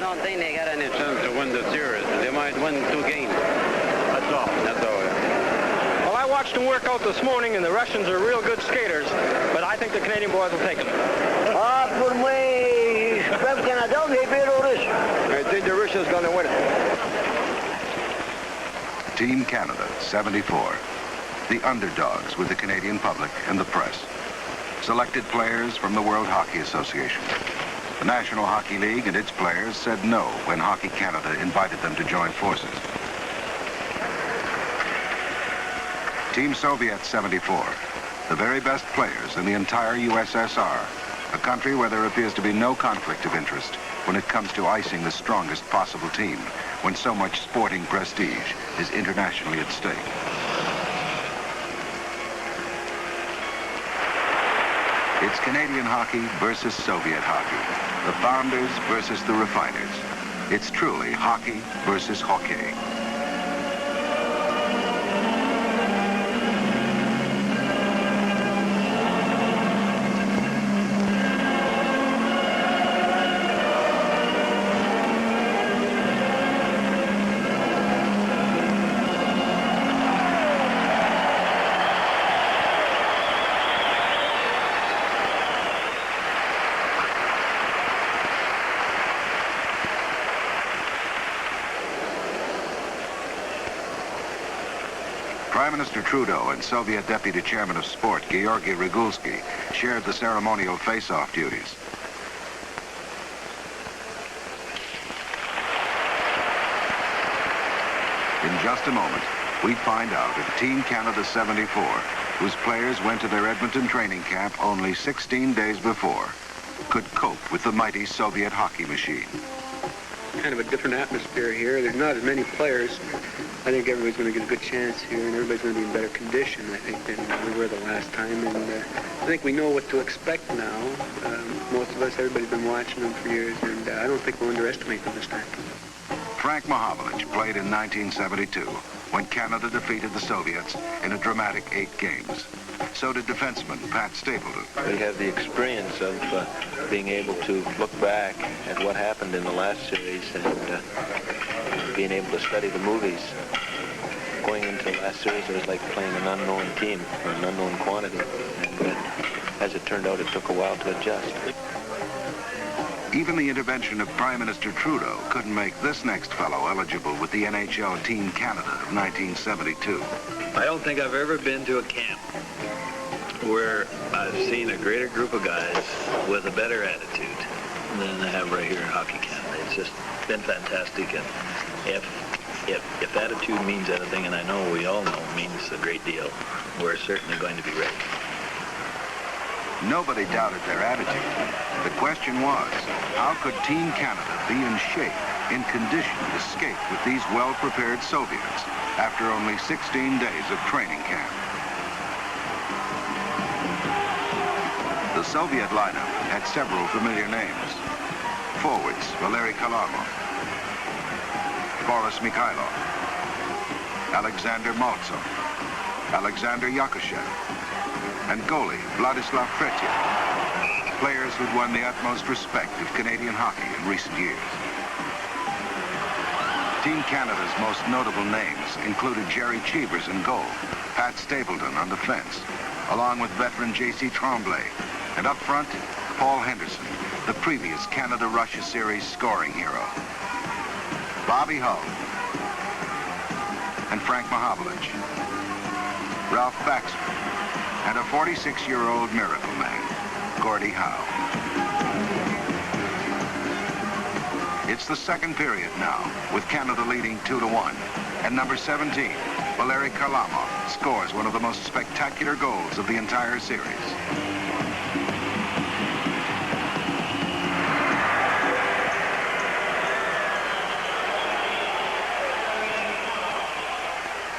don't think they got any chance to win the series. They might win 2 games. That's all. That's all. Well, I watched them work out this morning, and the Russians are real good skaters, but I think the Canadian boys will take them. I think the Russians going to win it. Team Canada, 74. The underdogs with the Canadian public and the press. Selected players from the World Hockey Association. The National Hockey League and its players said no when Hockey Canada invited them to join forces. Team Soviet 74. The very best players in the entire USSR. A country where there appears to be no conflict of interest when it comes to icing the strongest possible team, when so much sporting prestige is internationally at stake. It's Canadian hockey versus Soviet hockey. The founders versus the refiners. It's truly hockey versus Hokey. Prime Minister Trudeau and Soviet Deputy Chairman of Sport, Georgy Regulsky, shared the ceremonial face-off duties. In just a moment, we find out if Team Canada 74, whose players went to their Edmonton training camp only 16 days before, could cope with the mighty Soviet hockey machine. Kind of a different atmosphere here. There's not as many players. I think everybody's going to get a good chance here, and everybody's going to be in better condition, I think, than we were the last time. And I think we know what to expect now. Most of us, everybody's been watching them for years, and I don't think we'll underestimate them this time. Frank Mahovlich played in 1972 when Canada defeated the Soviets in a dramatic 8 games. So did defenseman Pat Stapleton. We have the experience of being able to look back at what happened in the last series and being able to study the movies. Going into the last series, it was like playing an unknown team or an unknown quantity. And as it turned out, it took a while to adjust. Even the intervention of Prime Minister Trudeau couldn't make this next fellow eligible with the NHL Team Canada of 1972. I don't think I've ever been to a camp where I've seen a greater group of guys with a better attitude than I have right here in Hockey Canada. It's just been fantastic, and if attitude means anything, and I know we all know it means a great deal, we're certainly going to be ready. Nobody doubted their attitude. The question was, how could Team Canada be in shape, in condition to skate with these well-prepared Soviets after only 16 days of training camp? The Soviet lineup had several familiar names. Forwards, Valery Kharlamov, Boris Mikhailov, Alexander Maltsov, Alexander Yakushev, and goalie Vladislav Kretiev, players who'd won the utmost respect of Canadian hockey in recent years. Team Canada's most notable names included Jerry Cheevers in goal, Pat Stapleton on defense, along with veteran J.C. Tremblay, and up front, Paul Henderson, the previous Canada-Russia series scoring hero, Bobby Hull, and Frank Mahovlich, Ralph Baxter, and a 46-year-old miracle man, Gordie Howe. It's the second period now, with Canada leading 2-1, and number 17, Valery Kharlamov, scores one of the most spectacular goals of the entire series.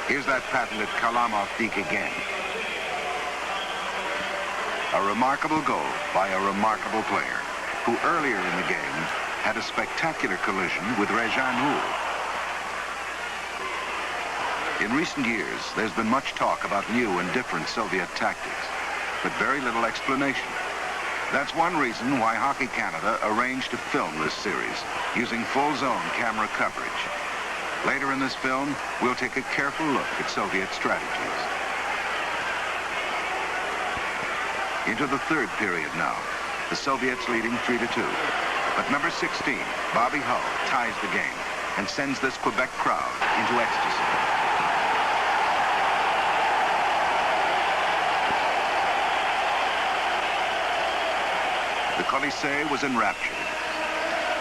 Here's that patented Kharlamov deke again. A remarkable goal by a remarkable player who earlier in the game had a spectacular collision with Rezhan Houl. In recent years, there's been much talk about new and different Soviet tactics, but very little explanation. That's one reason why Hockey Canada arranged to film this series, using full-zone camera coverage. Later in this film, we'll take a careful look at Soviet strategies. Into the third period now, the Soviets leading 3-2. But number 16, Bobby Hull, ties the game and sends this Quebec crowd into ecstasy. The Colisée was enraptured.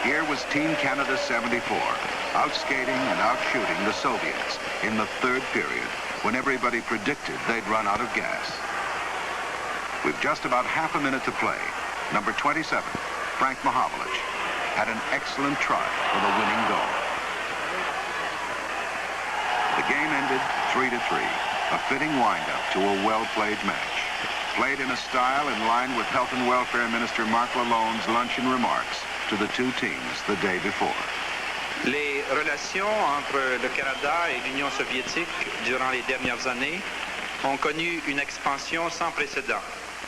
Here was Team Canada 74, outskating and outshooting the Soviets in the third period, when everybody predicted they'd run out of gas. With just about half a minute to play, number 27, Frank Mahovlich, had an excellent try for the winning goal. The game ended 3-3, a fitting wind-up to a well-played match, played in a style in line with Health and Welfare Minister Marc Lalonde's luncheon remarks to the two teams the day before. Les relations entre le Canada et l'Union soviétique durant les dernières années ont connu une expansion sans précédent.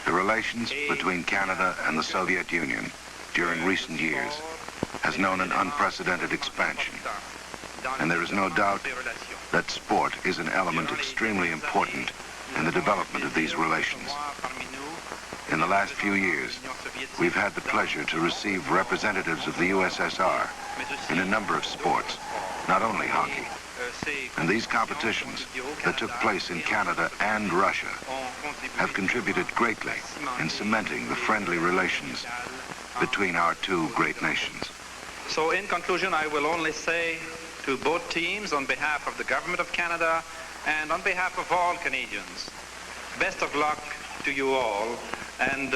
The relations between Canada and the Soviet Union during recent years has known an unprecedented expansion. And there is no doubt that sport is an element extremely important in the development of these relations. In the last few years, we've had the pleasure to receive representatives of the USSR in a number of sports, not only hockey. And these competitions that took place in Canada and Russia have contributed greatly in cementing the friendly relations between our two great nations. So in conclusion, I will only say to both teams, on behalf of the government of Canada and on behalf of all Canadians, best of luck to you all, and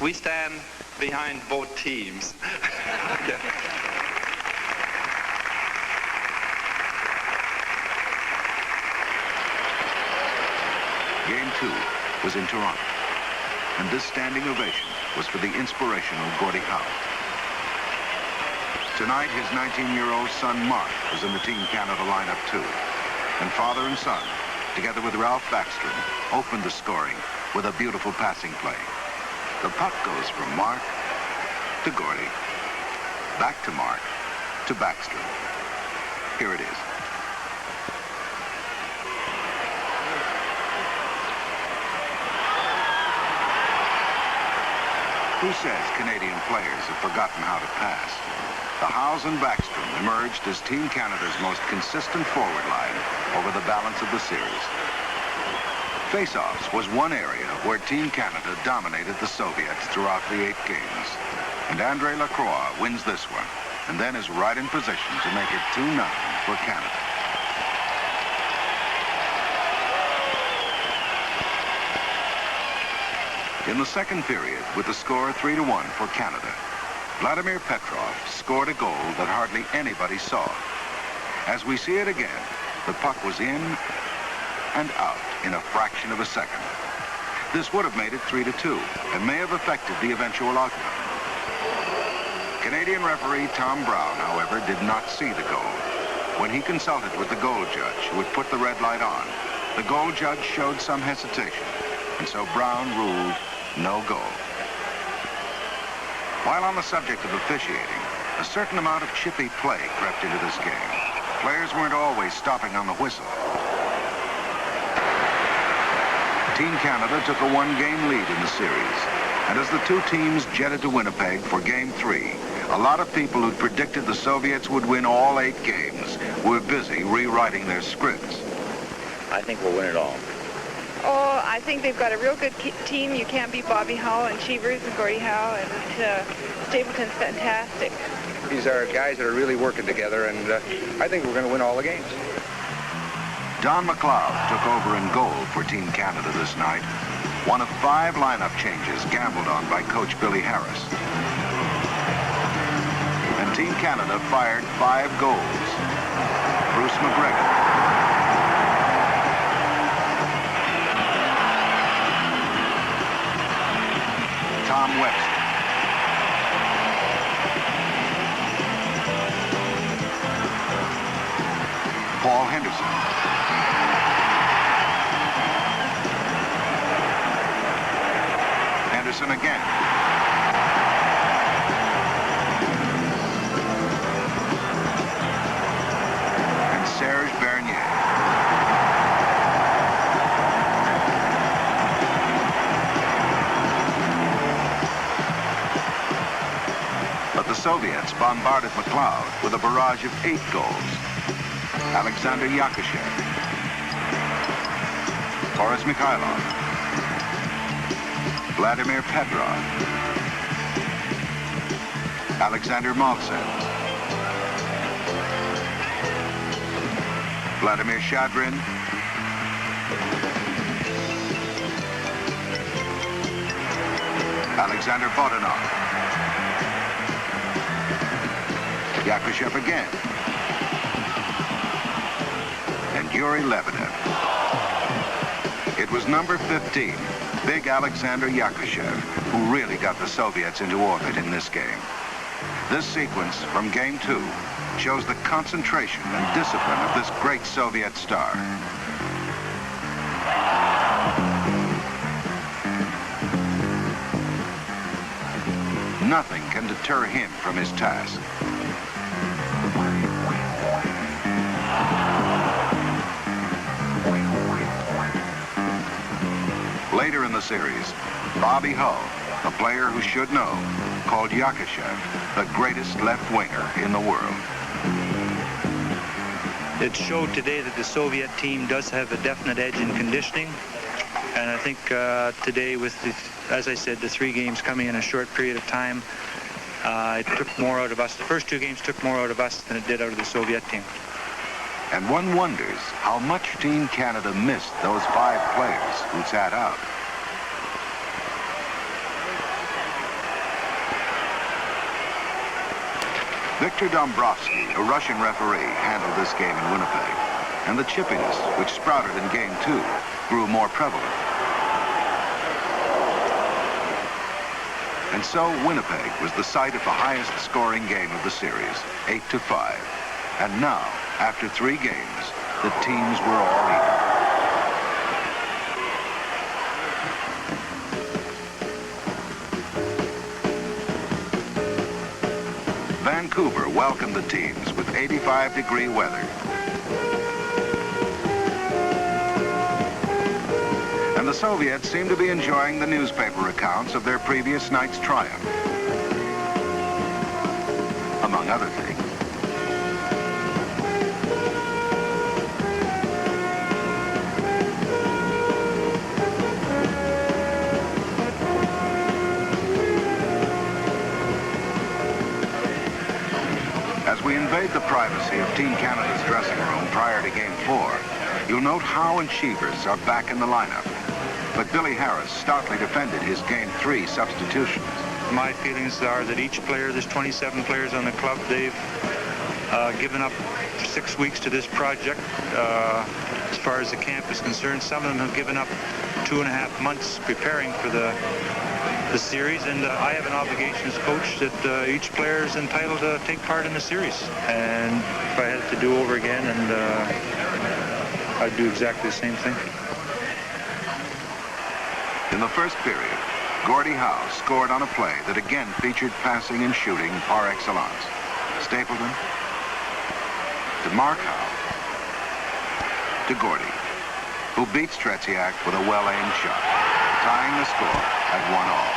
we stand behind both teams. Yeah. Game 2 was in Toronto, and this standing ovation was for the inspirational Gordie Howe. Tonight, his 19-year-old son, Mark, was in the Team Canada lineup too, and father and son, together with Ralph Backstrom, opened the scoring with a beautiful passing play. The puck goes from Mark to Gordie, back to Mark to Backstrom. Here it is. Who says Canadian players have forgotten how to pass? The Howes and Backstrom emerged as Team Canada's most consistent forward line over the balance of the series. Face-offs was one area where Team Canada dominated the Soviets throughout the 8 games. And Andre Lacroix wins this one, and then is right in position to make it 2-0 for Canada. In the second period, with the score 3-1 for Canada, Vladimir Petrov scored a goal that hardly anybody saw. As we see it again, the puck was in and out in a fraction of a second. This would have made it 3-2 and may have affected the eventual outcome. Canadian referee Tom Brown, however, did not see the goal. When he consulted with the goal judge, who had put the red light on, the goal judge showed some hesitation, and so Brown ruled no goal. While on the subject of officiating, a certain amount of chippy play crept into this game. Players weren't always stopping on the whistle. Team Canada took a 1-game lead in the series, and as the two teams jetted to Winnipeg for Game 3, a lot of people who'd predicted the Soviets would win all 8 games were busy rewriting their scripts. I think we'll win it all. Oh, I think they've got a real good team. You can't beat Bobby Halл and Cheevers and Gordie Howe, and Stapleton's fantastic. These are guys that are really working together, and I think we're going to win all the games. Don McLeod took over in goal for Team Canada this night, one of 5 lineup changes gambled on by coach Billy Harris. And Team Canada fired 5 goals. Bruce McGregor, Tom Webster, Paul Henderson, Henderson again, Soviets bombarded McLeod with a barrage of 8 goals. Alexander Yakushev, Boris Mikhailov, Vladimir Petrov, Alexander Maltsev, Vladimir Shadrin, Alexander Bodanov, Yakushev again, and Yuri Lebedev. It was number 15, big Alexander Yakushev, who really got the Soviets into orbit in this game. This sequence from Game 2 shows the concentration and discipline of this great Soviet star. Nothing can deter him from his task. Later in the series, Bobby Hull, a player who should know, called Yakushev the greatest left winger in the world. It showed today that the Soviet team does have a definite edge in conditioning. And I think today with, as I said, the 3 games coming in a short period of time, it took more out of us. The first 2 games took more out of us than it did out of the Soviet team. And one wonders how much Team Canada missed those 5 players who sat out. Victor Dombrovsky, a Russian referee, handled this game in Winnipeg, and the chippiness, which sprouted in Game 2, grew more prevalent. And so Winnipeg was the site of the highest scoring game of the series, 8-5. And now, after 3 games, the teams were all even. Vancouver welcomed the teams with 85-degree weather. And the Soviets seemed to be enjoying the newspaper accounts of their previous night's triumph, among other things. As we invade the privacy of Team Canada's dressing room prior to Game 4, you'll note Howe and Cheevers are back in the lineup. But Billy Harris stoutly defended his Game 3 substitutions. My feelings are that each player, there's 27 players on the club, they've given up 6 weeks to this project. As far as the camp is concerned, some of them have given up 2.5 months preparing for the series, and I have an obligation as coach that each player is entitled to take part in the series. And if I had to do over again, and I'd do exactly the same thing. In the first period, Gordie Howe scored on a play that again featured passing and shooting par excellence. Stapleton to Mark Howe to Gordie, who beats Tretiak with a well-aimed shot, tying the score at 1-all.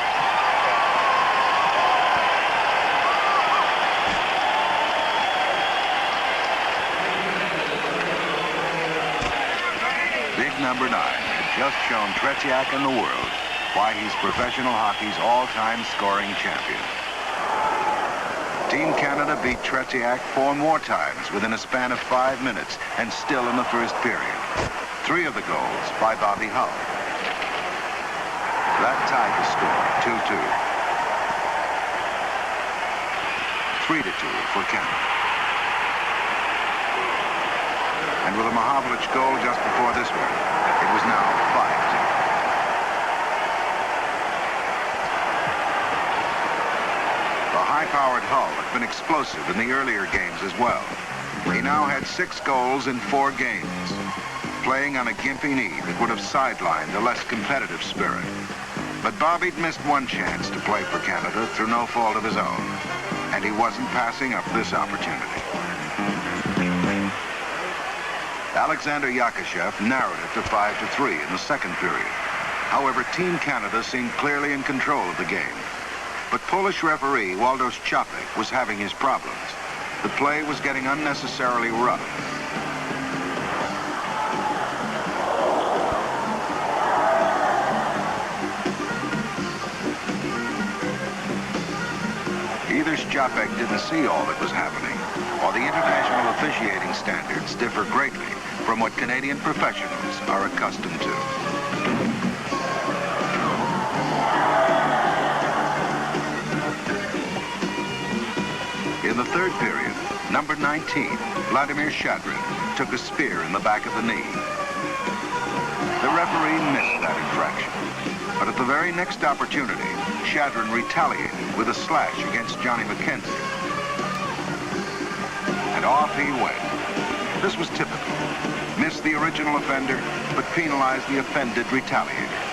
Big number 9 had just shown Tretiak and the world why he's professional hockey's all-time scoring champion. Team Canada beat Tretiak 4 more times within a span of 5 minutes, and still in the first period. 3 of the goals by Bobby Hull. That tied the score, 2-2. 3-2 for Canada. And with a Mahavlich goal just before this one, it was now 5-2. The high-powered Hull had been explosive in the earlier games as well. He now had 6 goals in 4 games, playing on a gimpy knee that would have sidelined a less competitive spirit. But Bobby'd missed one chance to play for Canada through no fault of his own, and he wasn't passing up this opportunity. Alexander Yakushev narrowed it to 5-3 in the second period. However, Team Canada seemed clearly in control of the game. But Polish referee Waldo Czapek was having his problems. The play was getting unnecessarily rough. Either Czapek didn't see all that was happening, or the international officiating standards differ greatly from what Canadian professionals are accustomed to. In the third period, number 19, Vladimir Shadrin, took a spear in the back of the knee. The referee missed that infraction, but at the very next opportunity, Shadrin retaliated with a slash against Johnny McKenzie. And off he went. This was typical. Missed the original offender, but penalized the offended retaliator.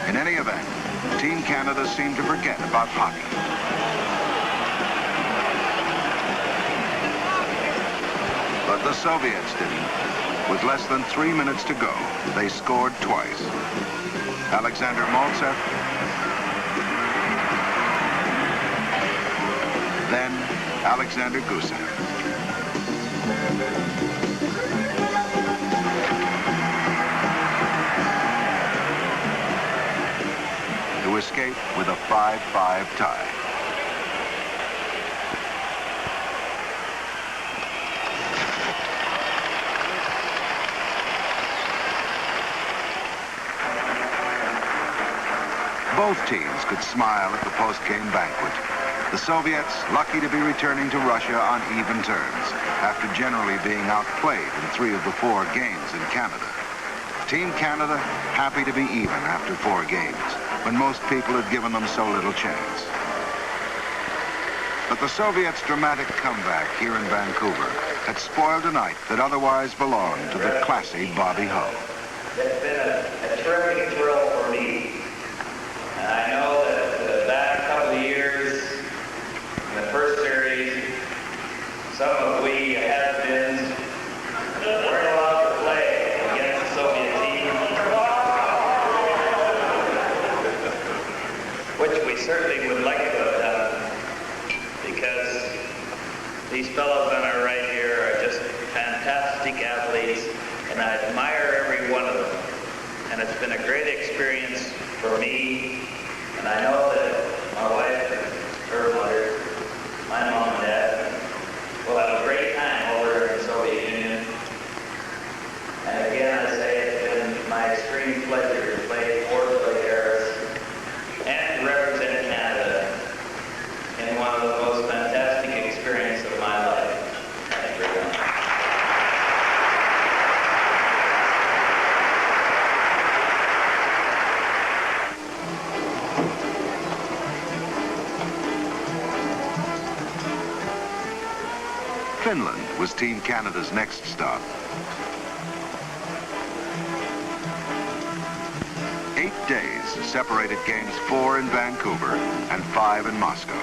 In any event, Team Canada seemed to forget about hockey. But the Soviets didn't. With less than 3 minutes to go, they scored twice. Alexander Maltsev, then Alexander Gusev. To escape with a 5-5 tie. Both teams could smile at the post-game banquet. The Soviets lucky to be returning to Russia on even terms after generally being outplayed in 3 of the 4 games in Canada. Team Canada happy to be even after 4 games when most people had given them so little chance. But the Soviets' dramatic comeback here in Vancouver had spoiled a night that otherwise belonged to the classy Bobby Halll. It's been a terrific thrill for me. And I know that the last couple of years, in the first series, some of we has-beens weren't allowed to play against the Soviet team, which we certainly would like to have done, because these fellows on our right here are just fantastic athletes, and I admire every one of them. And it's been a great experience for me. And I know that my wife, her mother, my mom and dad will have a great time over in the Soviet Union. And again, I say it's been my extreme pleasure to play for the Harris and to represent Canada in one of the most fantastic experiences of my life. Thank you very much. Finland was Team Canada's next stop. 8 days separated games 4 in Vancouver and 5 in Moscow.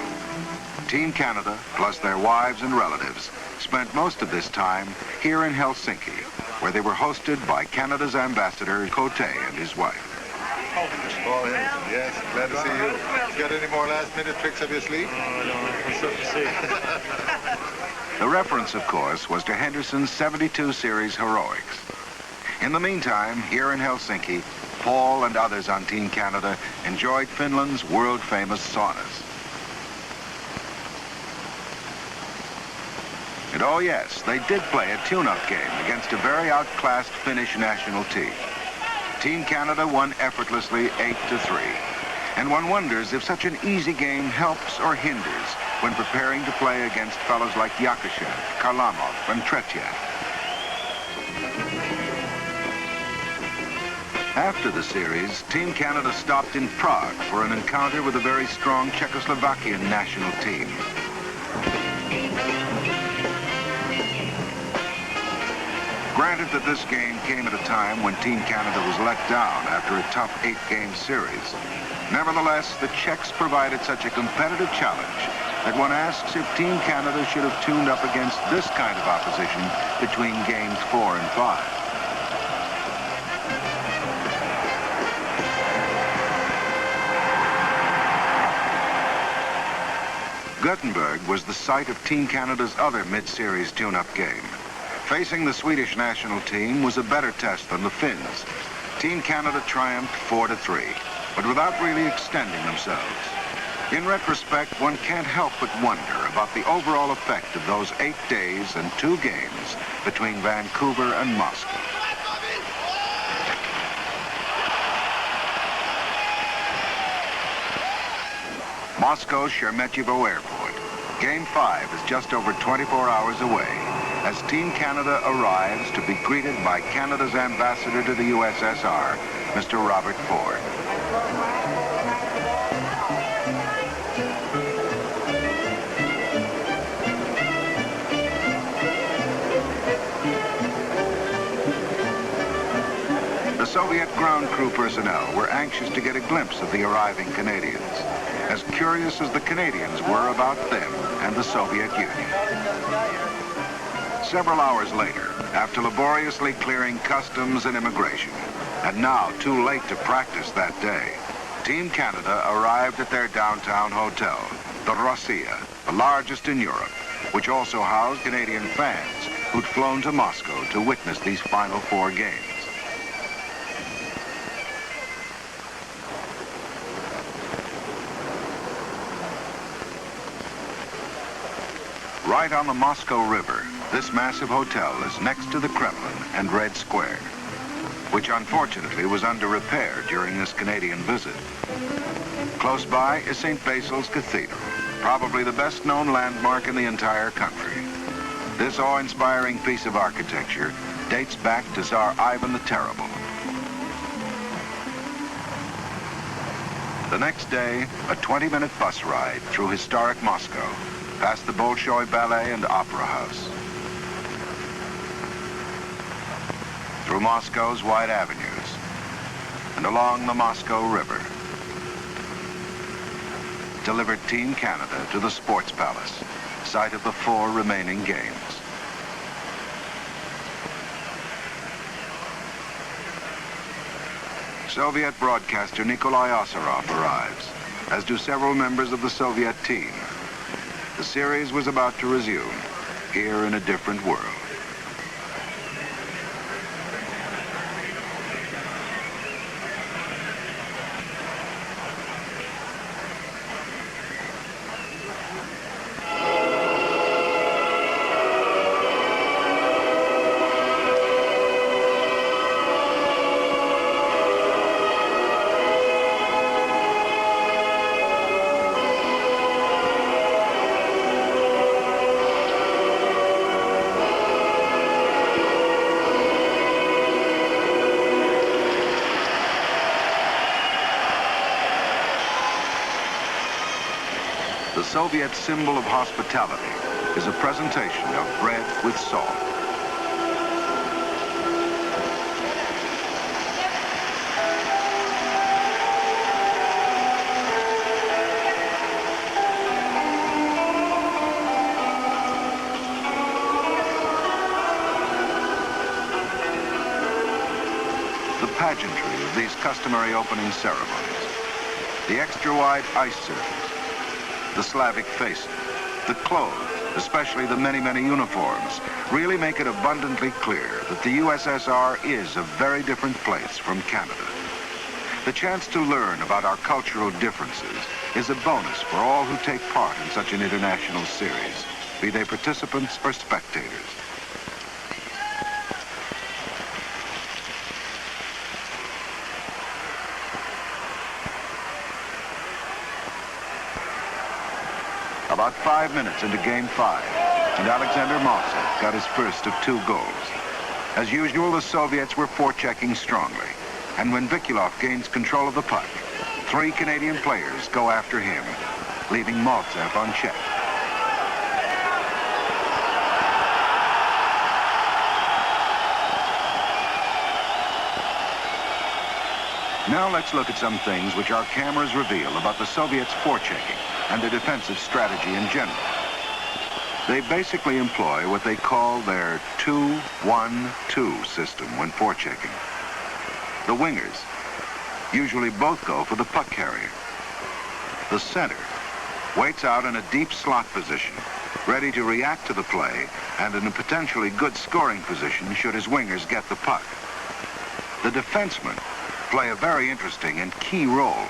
Team Canada, plus their wives and relatives, spent most of this time here in Helsinki, where they were hosted by Canada's ambassador, Cote, and his wife. Paul Henderson, yes, glad to see you. Got any more last-minute tricks up your sleeve? Oh, I don't know. What's up to see? The reference, of course, was to Henderson's 72 series heroics. In the meantime, here in Helsinki, Paul and others on Team Canada enjoyed Finland's world-famous saunas. And oh yes, they did play a tune-up game against a very outclassed Finnish national team. Team Canada won effortlessly 8-3. And one wonders if such an easy game helps or hinders when preparing to play against fellows like Yakushev, Karlamov, and Tretyak. After the series, Team Canada stopped in Prague for an encounter with a very strong Czechoslovakian national team. Granted that this game came at a time when Team Canada was let down after a tough 8-game series. Nevertheless, the Czechs provided such a competitive challenge that one asks if Team Canada should have tuned up against this kind of opposition between games 4 and 5. Gothenburg was the site of Team Canada's other mid-series tune-up game. Facing the Swedish national team was a better test than the Finns. Team Canada triumphed 4-3, but without really extending themselves. In retrospect, one can't help but wonder about the overall effect of those 8 days and 2 games between Vancouver and Moscow. Moscow's Sheremetyevo Airport. Game 5 is just over 24 hours away as Team Canada arrives to be greeted by Canada's ambassador to the USSR, Mr. Robert Ford. The Soviet ground crew personnel were anxious to get a glimpse of the arriving Canadians, as curious as the Canadians were about them and the Soviet Union. Several hours later, after laboriously clearing customs and immigration, and now too late to practice that day, Team Canada arrived at their downtown hotel, the Russia, the largest in Europe, which also housed Canadian fans who'd flown to Moscow to witness these final 4 games. Right on the Moscow River, this massive hotel is next to the Kremlin and Red Square, which unfortunately was under repair during this Canadian visit. Close by is St. Basil's Cathedral, probably the best-known landmark in the entire country. This awe-inspiring piece of architecture dates back to Tsar Ivan the Terrible. The next day, a 20-minute bus ride through historic Moscow, past the Bolshoi Ballet and Opera House, through Moscow's wide avenues, and along the Moscow River, delivered Team Canada to the Sports Palace, site of the 4 remaining games. Soviet broadcaster Nikolai Osarov arrives, as do several members of the Soviet team. The series was about to resume, here in a different world. The Soviet symbol of hospitality is a presentation of bread with salt. The pageantry of these customary opening ceremonies, the extra-wide ice surface, the Slavic faces, the clothes, especially the many uniforms, really make it abundantly clear that the USSR is a very different place from Canada. The chance to learn about our cultural differences is a bonus for all who take part in such an international series, be they participants or spectators. About 5 minutes into Game 5, and Alexander Maltsev got his first of 2 goals. As usual, the Soviets were forechecking strongly, and when Vikulov gains control of the puck, 3 Canadian players go after him, leaving Maltsev unchecked. Now let's look at some things which our cameras reveal about the Soviets' forechecking and their defensive strategy in general. They basically employ what they call their 2-1-2 system when forechecking. The wingers usually both go for the puck carrier. The center waits out in a deep slot position, ready to react to the play and in a potentially good scoring position should his wingers get the puck. The defensemen play a very interesting and key role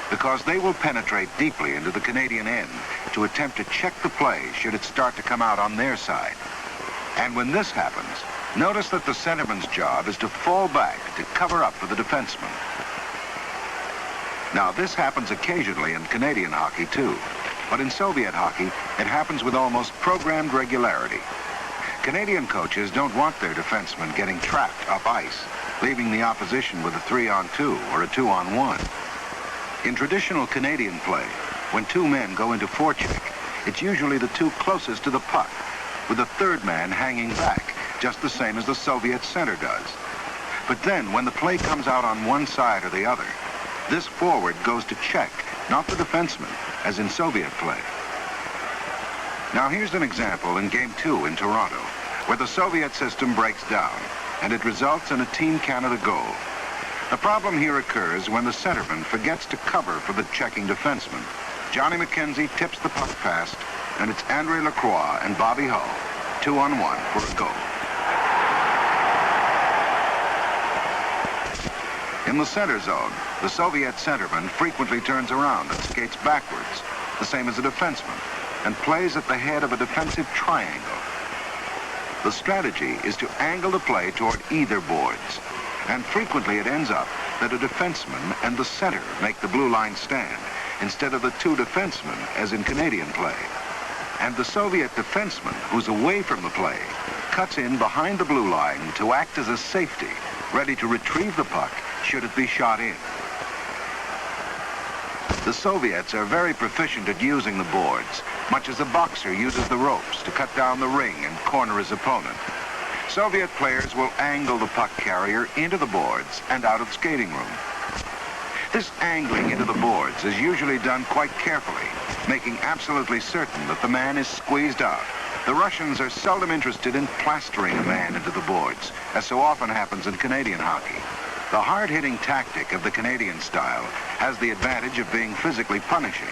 because they will penetrate deeply into the Canadian end to attempt to check the play should it start to come out on their side. And when this happens, notice that the centerman's job is to fall back to cover up for the defenseman. Now, this happens occasionally in Canadian hockey, too. But in Soviet hockey, it happens with almost programmed regularity. Canadian coaches don't want their defensemen getting trapped up ice, leaving the opposition with a 3-on-2 or a 2-on-1. In traditional Canadian play, when two men go into forecheck, it's usually the two closest to the puck, with the third man hanging back, just the same as the Soviet center does. But then, when the play comes out on one side or the other, this forward goes to check, not the defenseman, as in Soviet play. Now here's an example in Game 2 in Toronto, where the Soviet system breaks down, and it results in a Team Canada goal. The problem here occurs when the centerman forgets to cover for the checking defenseman. Johnny McKenzie tips the puck past, and it's Andre Lacroix and Bobby Hull, 2-on-1 for a goal. In the center zone, the Soviet centerman frequently turns around and skates backwards, the same as a defenseman, and plays at the head of a defensive triangle. The strategy is to angle the play toward either boards, and frequently it ends up that a defenseman and the center make the blue line stand, instead of the two defensemen, as in Canadian play. And the Soviet defenseman, who's away from the play, cuts in behind the blue line to act as a safety, ready to retrieve the puck should it be shot in. The Soviets are very proficient at using the boards, much as a boxer uses the ropes to cut down the ring and corner his opponent. Soviet players will angle the puck carrier into the boards and out of the skating room. This angling into the boards is usually done quite carefully, making absolutely certain that the man is squeezed out. The Russians are seldom interested in plastering a man into the boards, as so often happens in Canadian hockey. The hard-hitting tactic of the Canadian style has the advantage of being physically punishing,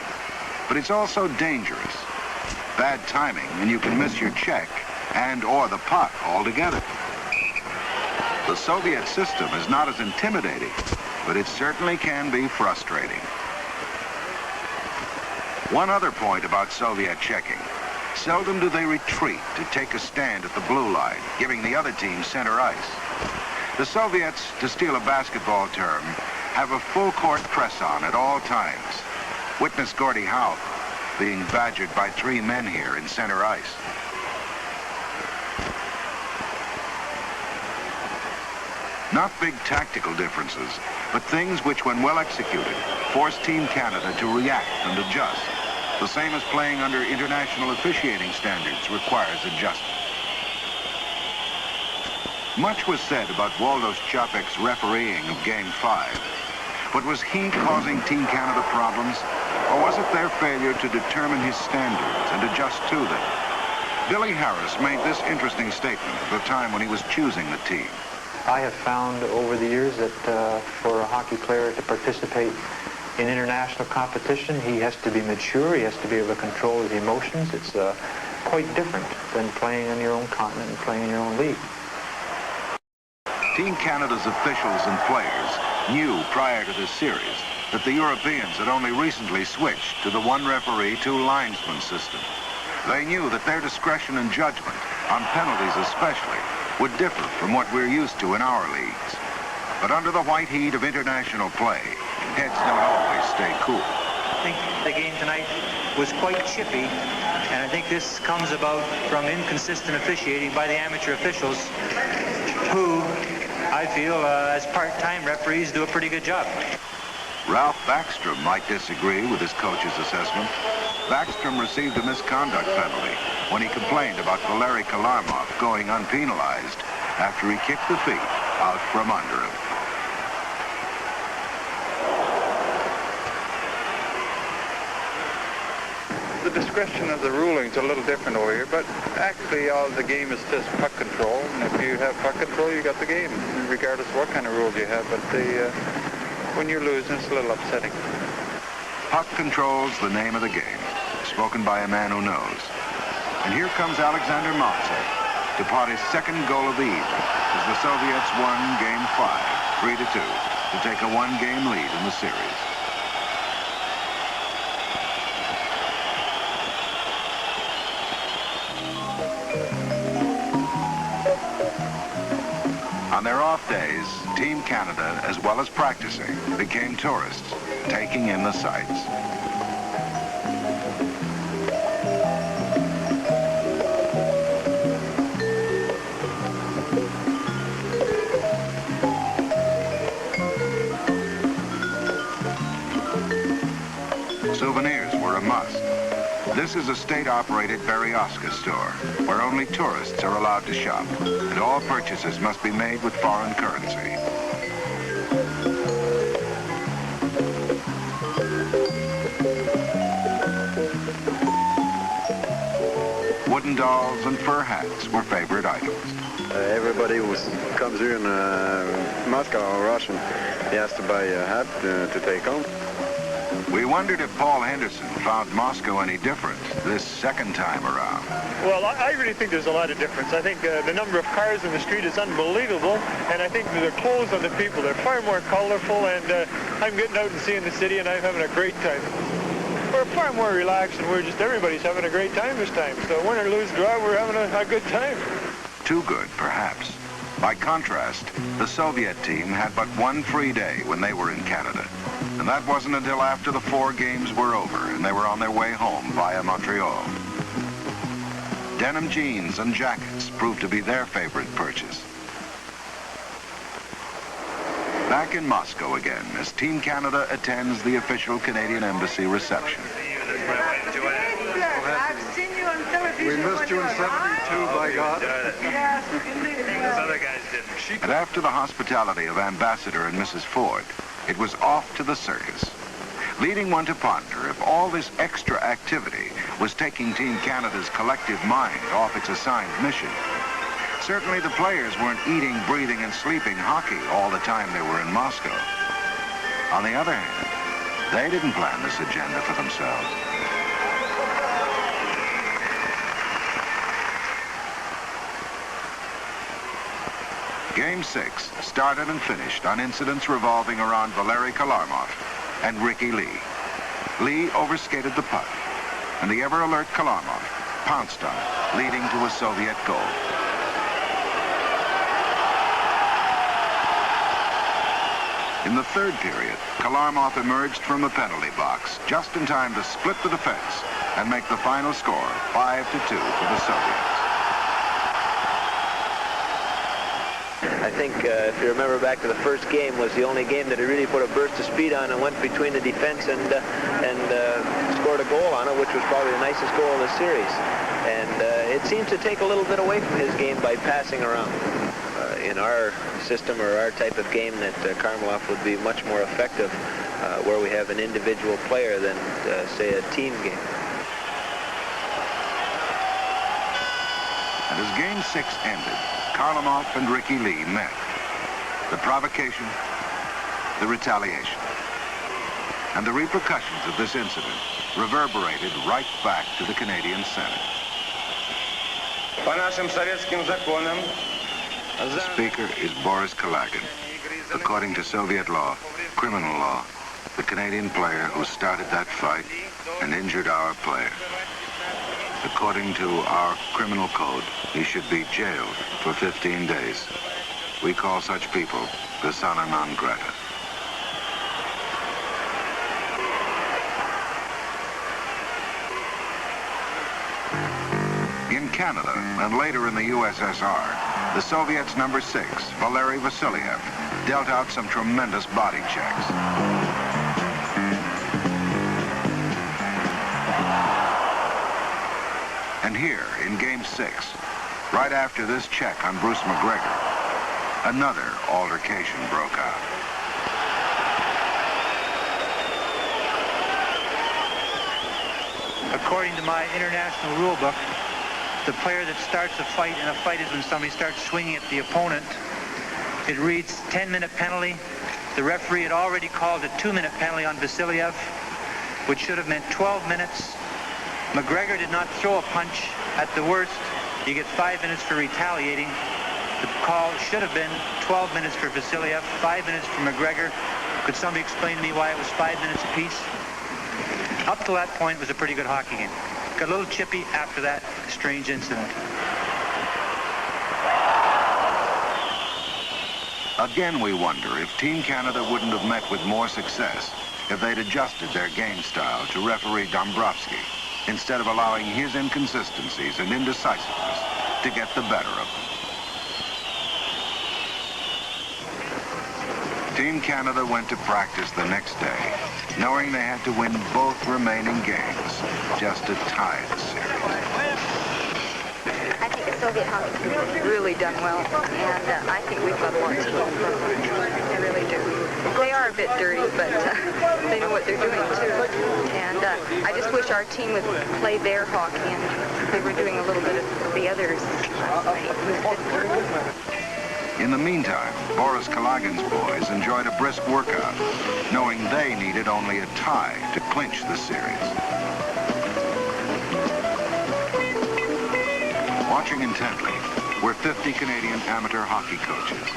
but it's also dangerous. Bad timing, and you can miss your check and/or the puck altogether. The Soviet system is not as intimidating, but it certainly can be frustrating. One other point about Soviet checking. Seldom do they retreat to take a stand at the blue line, giving the other team center ice. The Soviets, to steal a basketball term, have a full-court press-on at all times. Witness Gordie Howe being badgered by 3 men here in center ice. Not big tactical differences, but things which, when well executed, force Team Canada to react and adjust. The same as playing under international officiating standards requires adjustment. Much was said about Waldo Chapek's refereeing of Game 5. But was he causing Team Canada problems? Or was it their failure to determine his standards and adjust to them? Billy Harris made this interesting statement at the time when he was choosing the team. I have found over the years that for a hockey player to participate in international competition, he has to be mature, he has to be able to control his emotions. It's quite different than playing on your own continent and playing in your own league. Team Canada's officials and players knew prior to this series that the Europeans had only recently switched to the one referee, 2 linesman system. They knew that their discretion and judgment, on penalties especially, would differ from what we're used to in our leagues. But under the white heat of international play, heads don't always stay cool. I think the game tonight was quite chippy, and I think this comes about from inconsistent officiating by the amateur officials, who I feel as part-time referees do a pretty good job. Ralph Backstrom might disagree with his coach's assessment. Backstrom received a misconduct penalty when he complained about Valery Kalarmov going unpenalized after he kicked the feet out from under him. The discretion of the ruling's a little different over here, but actually all the game is just puck control, and if you have puck control, you got the game, regardless of what kind of rules you have. But when you're losing, it's a little upsetting. Puck control's the name of the game. spoken by a man who knows. And here comes Alexander Maltsev to pot his second goal of the evening as the Soviets won Game 5, 3-2, to take a one-game lead in the series. On their off days, Team Canada, as well as practicing, became tourists, taking in the sights. Souvenirs were a must. This is a state-operated Berioska store, where only tourists are allowed to shop, and all purchases must be made with foreign currency. Wooden dolls and fur hats were favorite items. Everybody who comes here in Moscow or Russian, he has to buy a hat to take home. We wondered if Paul Henderson found Moscow any different this second time around. Well, I really think there's a lot of difference. I think the number of cars in the street is unbelievable, and I think the clothes on the people, they're far more colorful, and I'm getting out and seeing the city, and I'm having a great time. We're far more relaxed, and everybody's having a great time this time. So win or lose, draw, we're having a good time. Too good, perhaps. By contrast, the Soviet team had but one free day when they were in Canada. And that wasn't until after the 4 games were over and they were on their way home via Montreal. Denim jeans and jackets proved to be their favorite purchase. Back in Moscow again as Team Canada attends the official Canadian Embassy reception. I've seen you on television. We missed you in 72, by God. Yes, indeed. Those other guys didn't. And after the hospitality of Ambassador and Mrs. Ford, it was off to the circus, leading one to ponder if all this extra activity was taking Team Canada's collective mind off its assigned mission. Certainly the players weren't eating, breathing, and sleeping hockey all the time they were in Moscow. On the other hand, they didn't plan this agenda for themselves. Game 6 started and finished on incidents revolving around Valery Kalarmov and Ricky Lee. Lee overskated the puck, and the ever-alert Kalarmov pounced on it, leading to a Soviet goal. In the third period, Kalarmov emerged from the penalty box just in time to split the defense and make the final score 5-2 for the Soviets. I think, if you remember back to the first game, was the only game that he really put a burst of speed on and went between the defense and scored a goal on it, which was probably the nicest goal of the series. And it seems to take a little bit away from his game by passing around. In our system or our type of game, that Karmelov would be much more effective where we have an individual player than, say, a team game. And as Game 6 ended, Karlamov and Ricky Lee met. The provocation, the retaliation, and the repercussions of this incident reverberated right back to the Canadian Senate. По нашим советским законам. The Speaker is Boris Kalagin. According to Soviet law, criminal law, the Canadian player who started that fight and injured our player. According to our criminal code, he should be jailed for 15 days. We call such people persona non grata. In Canada, and later in the USSR, the Soviets' number 6, Valery Vasilyev, dealt out some tremendous body checks. And here, in Game 6, right after this check on Bruce McGregor, another altercation broke out. According to my international rule book, the player that starts a fight, and a fight is when somebody starts swinging at the opponent. It reads 10-minute penalty. The referee had already called a 2-minute penalty on Vasilyev, which should have meant 12 minutes McGregor did not throw a punch. At the worst, you get 5 minutes for retaliating. The call should have been 12 minutes for Vasiliev, 5 minutes for McGregor. Could somebody explain to me why it was 5 minutes apiece? Up to that point, it was a pretty good hockey game. Got a little chippy after that strange incident. Again, we wonder if Team Canada wouldn't have met with more success if they'd adjusted their game style to referee Dombrowski, instead of allowing his inconsistencies and indecisiveness to get the better of them. Team Canada went to practice the next day, knowing they had to win both remaining games just to tie the series. I think the Soviet hockey team has really done well, and I think we've got a lot to learn from them. I really do. They are a bit dirty, but they know what they're doing too. And I just wish our team would play their hockey, and they were doing a little bit of the others. In the meantime, Boris Kalagin's boys enjoyed a brisk workout, knowing they needed only a tie to clinch the series. Watching intently were 50 Canadian amateur hockey coaches,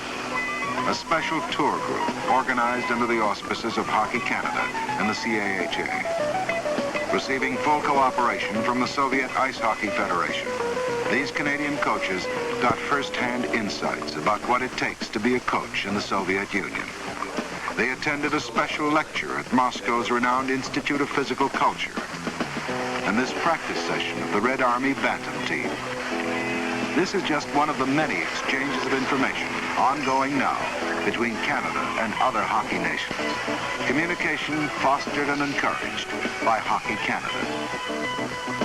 a special tour group organized under the auspices of Hockey Canada and the CAHA, receiving full cooperation from the Soviet Ice Hockey Federation. These Canadian coaches got first-hand insights about what it takes to be a coach in the Soviet Union. They attended a special lecture at Moscow's renowned Institute of Physical Culture, and this practice session of the Red Army Bantam team. This is just one of the many exchanges of information ongoing now between Canada and other hockey nations. Communication fostered and encouraged by Hockey Canada.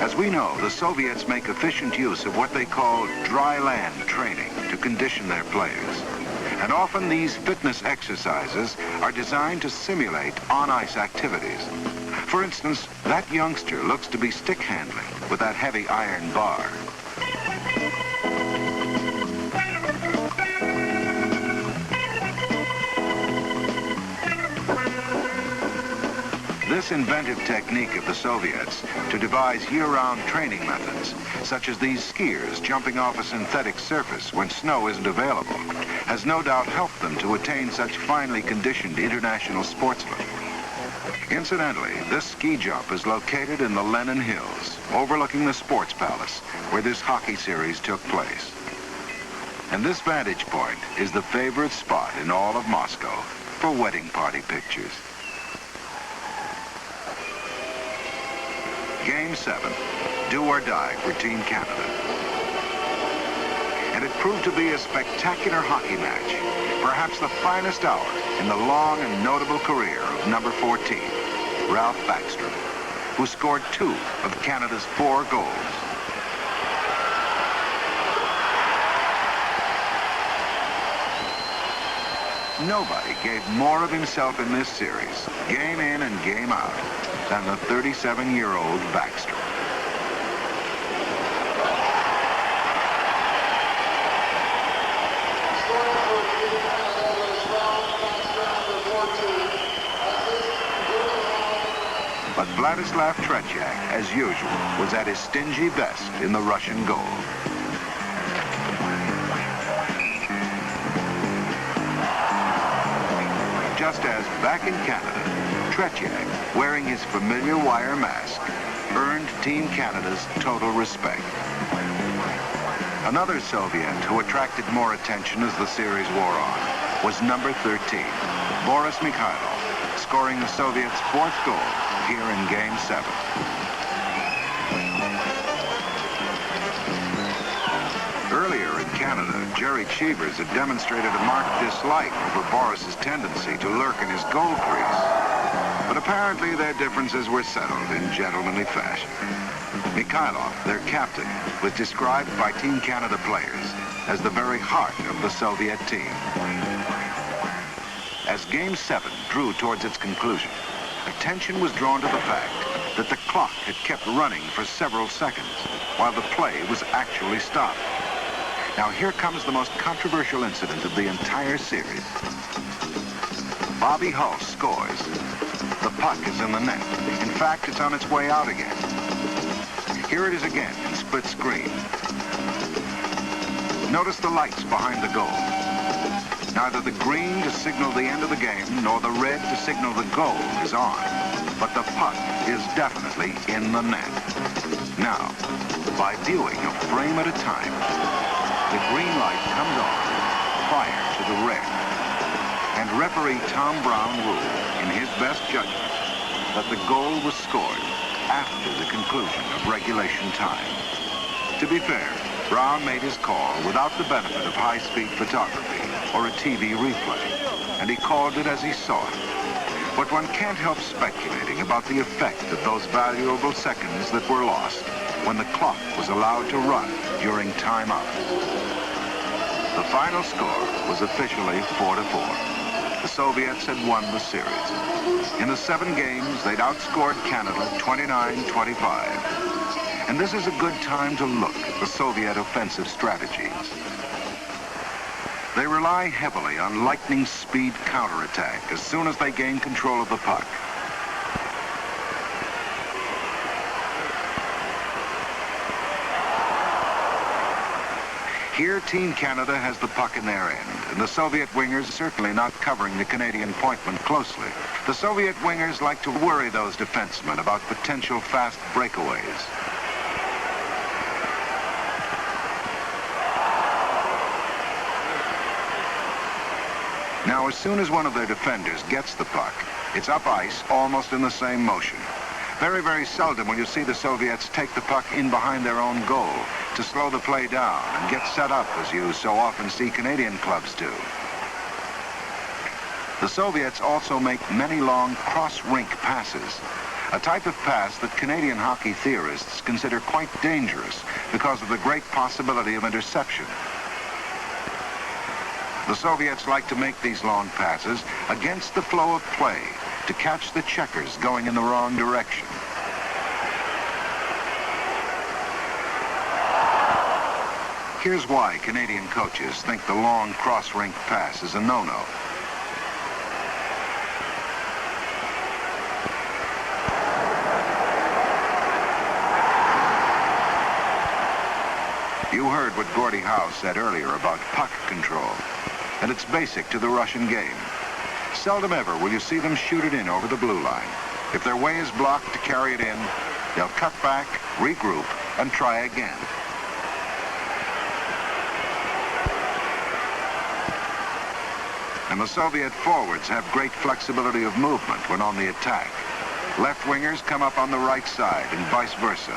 As we know, the Soviets make efficient use of what they call dry land training to condition their players. And often these fitness exercises are designed to simulate on-ice activities. For instance, that youngster looks to be stick handling with that heavy iron bar. This inventive technique of the Soviets to devise year-round training methods, such as these skiers jumping off a synthetic surface when snow isn't available, has no doubt helped them to attain such finely conditioned international sportsmen. Incidentally, this ski jump is located in the Lenin Hills, overlooking the Sports Palace, where this hockey series took place. And this vantage point is the favorite spot in all of Moscow for wedding party pictures. Game 7, do or die for Team Canada. And it proved to be a spectacular hockey match, perhaps the finest hour in the long and notable career of number 14, Ralph Backstrom, who scored 2 of Canada's 4 goals. Nobody gave more of himself in this series, game in and game out, than the 37-year-old Backstrom. But Vladislav Tretiak, as usual, was at his stingy best in the Russian goal. Just as back in Canada, Tretiak, wearing his familiar wire mask, earned Team Canada's total respect. Another Soviet who attracted more attention as the series wore on was number 13, Boris Mikhailov, scoring the Soviets' 4th goal here in Game 7. Earlier in Canada, Jerry Cheevers had demonstrated a marked dislike for Boris's tendency to lurk in his goal crease. But apparently their differences were settled in gentlemanly fashion. Mikhailov, their captain, was described by Team Canada players as the very heart of the Soviet team. As Game 7 drew towards its conclusion, attention was drawn to the fact that the clock had kept running for several seconds while the play was actually stopped. Now here comes the most controversial incident of the entire series. Bobby Hull scores. The puck is in the net. In fact, it's on its way out again. Here it is again in split screen. Notice the lights behind the goal. Neither the green to signal the end of the game nor the red to signal the goal is on, but the puck is definitely in the net. Now, by viewing a frame at a time, the green light comes on prior to the red. And referee Tom Brown ruled, in his best judgment, that the goal was scored after the conclusion of regulation time. To be fair, Brown made his call without the benefit of high-speed photography or a TV replay, and he called it as he saw it. But one can't help speculating about the effect of those valuable seconds that were lost when the clock was allowed to run during timeout. The final score was officially 4-4. The Soviets had won the series. In the 7 games, they'd outscored Canada 29-25. And this is a good time to look at the Soviet offensive strategies. They rely heavily on lightning speed counterattack as soon as they gain control of the puck. Here, Team Canada has the puck in their end, and the Soviet wingers certainly not covering the Canadian pointman closely. The Soviet wingers like to worry those defensemen about potential fast breakaways. Now, as soon as one of their defenders gets the puck, it's up ice almost in the same motion. Very, very seldom will you see the Soviets take the puck in behind their own goal to slow the play down and get set up as you so often see Canadian clubs do. The Soviets also make many long cross-rink passes, a type of pass that Canadian hockey theorists consider quite dangerous because of the great possibility of interception. The Soviets like to make these long passes against the flow of play to catch the checkers going in the wrong direction. Here's why Canadian coaches think the long cross-rink pass is a no-no. You heard what Gordie Howe said earlier about puck control, and it's basic to the Russian game. Seldom ever will you see them shoot it in over the blue line. If their way is blocked to carry it in, they'll cut back, regroup, and try again. And the Soviet forwards have great flexibility of movement when on the attack. Left wingers come up on the right side and vice versa.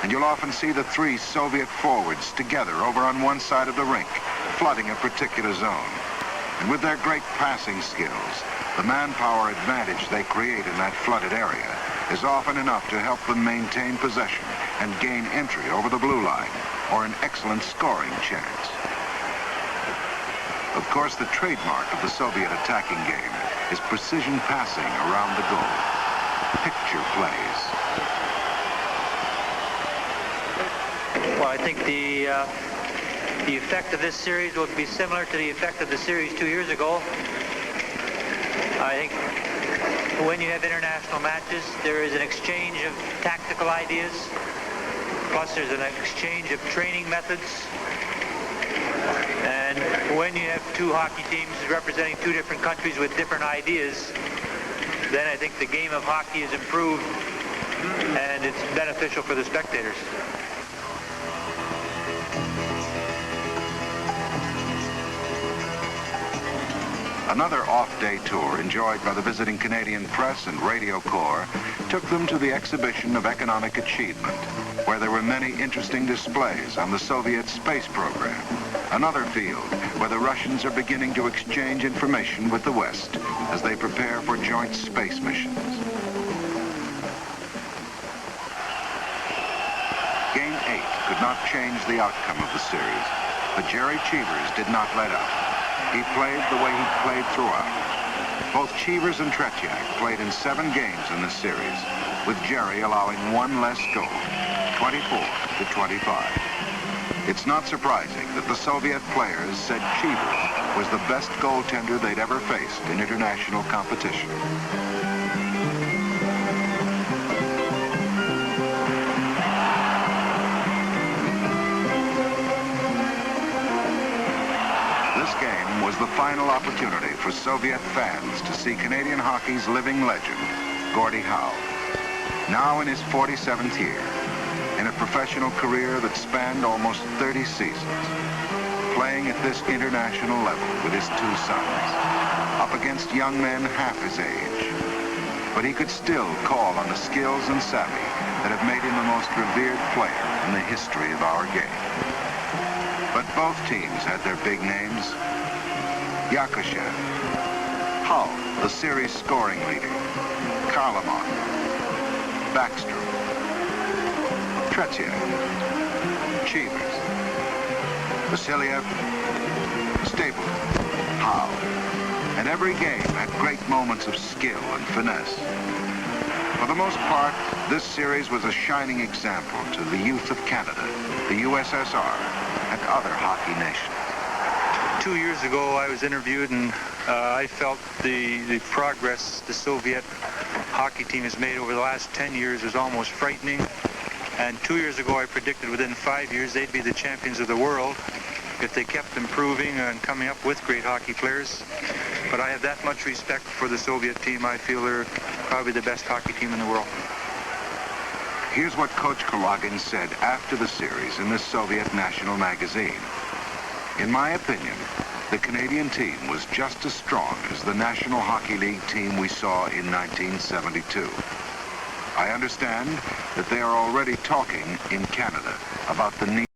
And you'll often see the 3 Soviet forwards together over on one side of the rink, flooding a particular zone. And with their great passing skills, the manpower advantage they create in that flooded area is often enough to help them maintain possession and gain entry over the blue line, or an excellent scoring chance. Of course, the trademark of the Soviet attacking game is precision passing around the goal. Picture plays. Well, I think the effect of this series will be similar to the effect of the series 2 years ago. I think when you have international matches, there is an exchange of tactical ideas, plus there's an exchange of training methods. And when you have 2 hockey teams representing 2 different countries with different ideas, then I think the game of hockey is improved and it's beneficial for the spectators. Another off-day tour enjoyed by the visiting Canadian press and radio corps took them to the exhibition of economic achievement, where there were many interesting displays on the Soviet space program, another field where the Russians are beginning to exchange information with the West as they prepare for joint space missions. Game 8 could not change the outcome of the series, but Jerry Cheevers did not let up. He played the way he played throughout. Both Cheevers and Tretiak played in 7 games in this series, with Jerry allowing 1 less goal, 24-25. It's not surprising that the Soviet players said Cheevers was the best goaltender they'd ever faced in international competition. This game was the final opportunity for Soviet fans to see Canadian hockey's living legend, Gordie Howe, now in his 47th year, in a professional career that spanned almost 30 seasons, playing at this international level with his two sons, up against young men half his age. But he could still call on the skills and savvy that have made him the most revered player in the history of our game. But both teams had their big names. Yakushev, Hull, the series scoring leader, Karlamon, Backstrom, Tretiak, Cheevers, Vasiliev, Stapleton, Howe. And every game had great moments of skill and finesse. For the most part, this series was a shining example to the youth of Canada, the USSR, and other hockey nations. 2 years ago, I was interviewed, and I felt the progress the Soviet hockey team has made over the last 10 years was almost frightening. And 2 years ago, I predicted within 5 years they'd be the champions of the world if they kept improving and coming up with great hockey players. But I have that much respect for the Soviet team. I feel they're probably the best hockey team in the world. Here's what Coach Kulagin said after the series in the Soviet National Magazine. In my opinion, the Canadian team was just as strong as the National Hockey League team we saw in 1972. I understand that they are already talking in Canada about the need